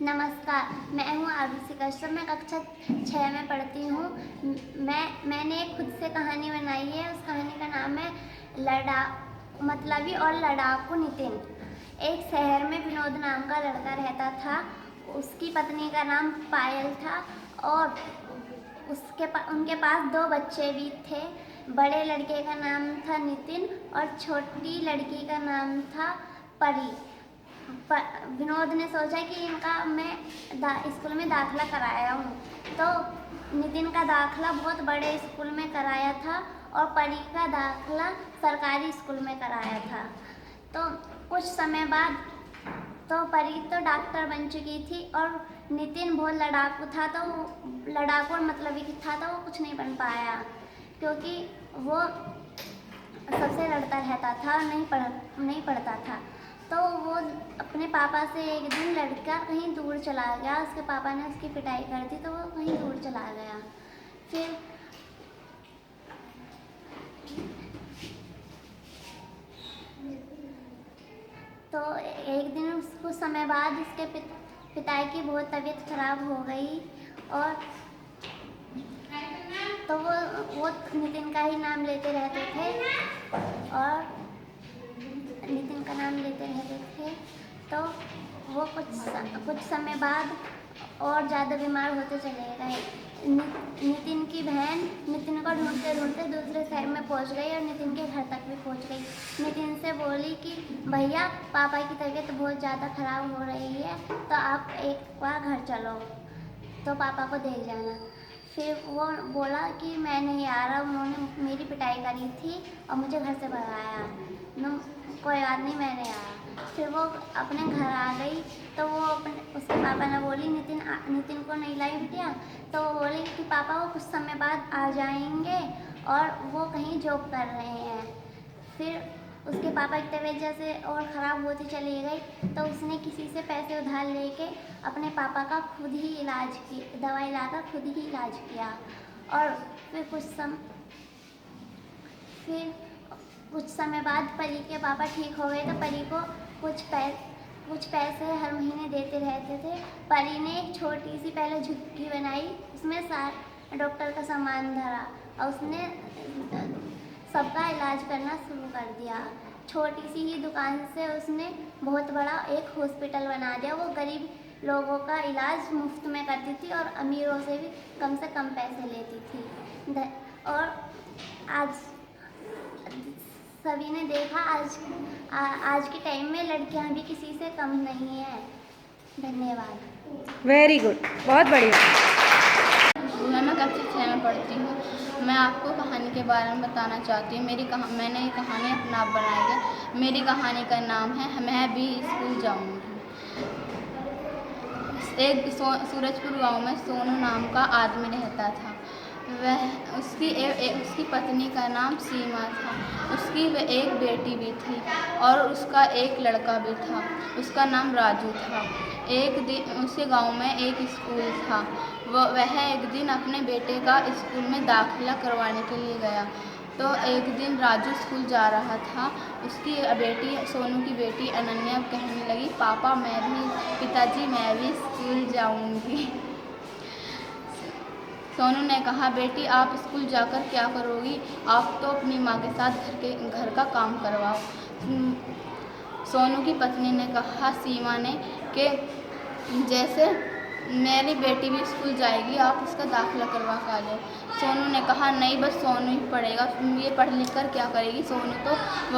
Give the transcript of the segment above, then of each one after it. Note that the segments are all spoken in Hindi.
नमस्कार, मैं हूँ आरुषि कश्यप। मैं कक्षा 6 में पढ़ती हूँ। मैंने एक खुद से कहानी बनाई है। उस कहानी का नाम है मतलबी और लड़ाकू नितिन। एक शहर में विनोद नाम का लड़का रहता था। उसकी पत्नी का नाम पायल था और उनके पास 2 बच्चे भी थे। बड़े लड़के का नाम था नितिन और छोटी लड़की का नाम था परी। विनोद ने सोचा कि इनका मैं स्कूल में दाखिला कराया हूँ। तो नितिन का दाखिला बहुत बड़े स्कूल में कराया था और परी का दाखिला सरकारी स्कूल में कराया था। तो कुछ समय बाद परी तो डॉक्टर बन चुकी थी और नितिन बहुत लड़ाकू था। तो लड़ाकू और मतलबी था तो वो कुछ नहीं बन पाया, क्योंकि वो सबसे लड़ता रहता था और नहीं पढ़ता था। तो वो अपने पापा से एक दिन लड़का कहीं दूर चला गया। उसके पापा ने उसकी पिटाई कर दी तो वो कहीं दूर चला गया। फिर तो एक दिन कुछ समय बाद उसके पिताई की बहुत तबीयत खराब हो गई और तो वो नितिन का ही नाम लेते रहते थे और नितिन का नाम लेते रहते थे। तो वो कुछ समय बाद और ज़्यादा बीमार होते चले गए। नितिन की बहन नितिन को ढूंढते ढूंढते दूसरे शहर में पहुंच गई और नितिन के घर तक भी पहुंच गई। नितिन से बोली कि भैया, पापा की तबीयत बहुत ज़्यादा ख़राब हो रही है, तो आप एक बार घर चलो तो पापा को देख जाना। फिर वो बोला कि मैं नहीं आ रहा, उन्होंने मेरी पिटाई करी थी और मुझे घर से भगाया। कोई बात नहीं, मैं नहीं आया। फिर वो अपने घर आ गई तो वो उसके पापा ने बोली नितिन को नहीं लाई बिटिया। तो वो बोली कि पापा वो कुछ समय बाद आ जाएंगे और वो कहीं जॉब कर रहे हैं। फिर उसके पापा की तबीयत जैसे और ख़राब होती चली गई तो उसने किसी से पैसे उधार लेके अपने पापा का खुद ही इलाज किया, दवाई लाकर खुद ही इलाज किया। और फिर कुछ समय बाद परी के पापा ठीक हो गए तो परी को कुछ पैसे हर महीने देते रहते थे। परी ने एक छोटी सी पहले झुग्गी बनाई, उसमें डॉक्टर का सामान धरा और उसने सबका इलाज करना शुरू कर दिया। छोटी सी ही दुकान से उसने बहुत बड़ा एक हॉस्पिटल बना दिया। वो गरीब लोगों का इलाज मुफ्त में करती थी और अमीरों से भी कम से कम पैसे लेती थी। और आज सभी ने देखा, आज के टाइम में लड़कियां भी किसी से कम नहीं है। धन्यवाद। वेरी गुड, बहुत बढ़िया। मैं कक्षा 6 में पढ़ती हूँ। मैं आपको कहानी के बारे में बताना चाहती हूँ। मैंने ये कहानी अपना आप बनाई है। मेरी कहानी का नाम है मैं भी स्कूल जाऊँगी। एक सूरजपुर गांव में सोनू नाम का आदमी रहता था। उसकी पत्नी का नाम सीमा था। उसकी एक बेटी भी थी और उसका एक लड़का भी था। उसका नाम राजू था। एक दिन उसके गांव में एक स्कूल था। वह एक दिन अपने बेटे का स्कूल में दाखिला करवाने के लिए गया। तो एक दिन राजू स्कूल जा रहा था। उसकी बेटी सोनू की बेटी अनन्या कहने लगी, पापा पिताजी मैं भी स्कूल जाऊंगी। सोनू ने कहा, बेटी आप स्कूल जाकर क्या करोगी? आप तो अपनी माँ के साथ घर का काम करवाओ। सोनू की पत्नी ने कहा सीमा ने कि जैसे मेरी बेटी भी स्कूल जाएगी आप उसका दाखिला करवा कर लो। सोनू ने कहा नहीं, बस सोनू ही पढ़ेगा, ये पढ़ लिख कर क्या करेगी?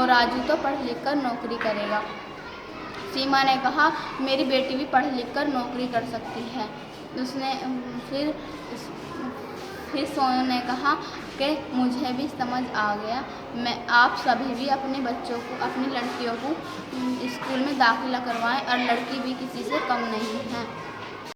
राजू तो पढ़ लिख कर नौकरी करेगा। सीमा ने कहा मेरी बेटी भी पढ़ लिख कर नौकरी कर सकती है। उसने फिर सोनू ने कहा कि मुझे भी समझ आ गया, आप सभी भी अपने बच्चों को, अपनी लड़कियों को स्कूल में दाखिला करवाएं और लड़की भी किसी से कम नहीं है।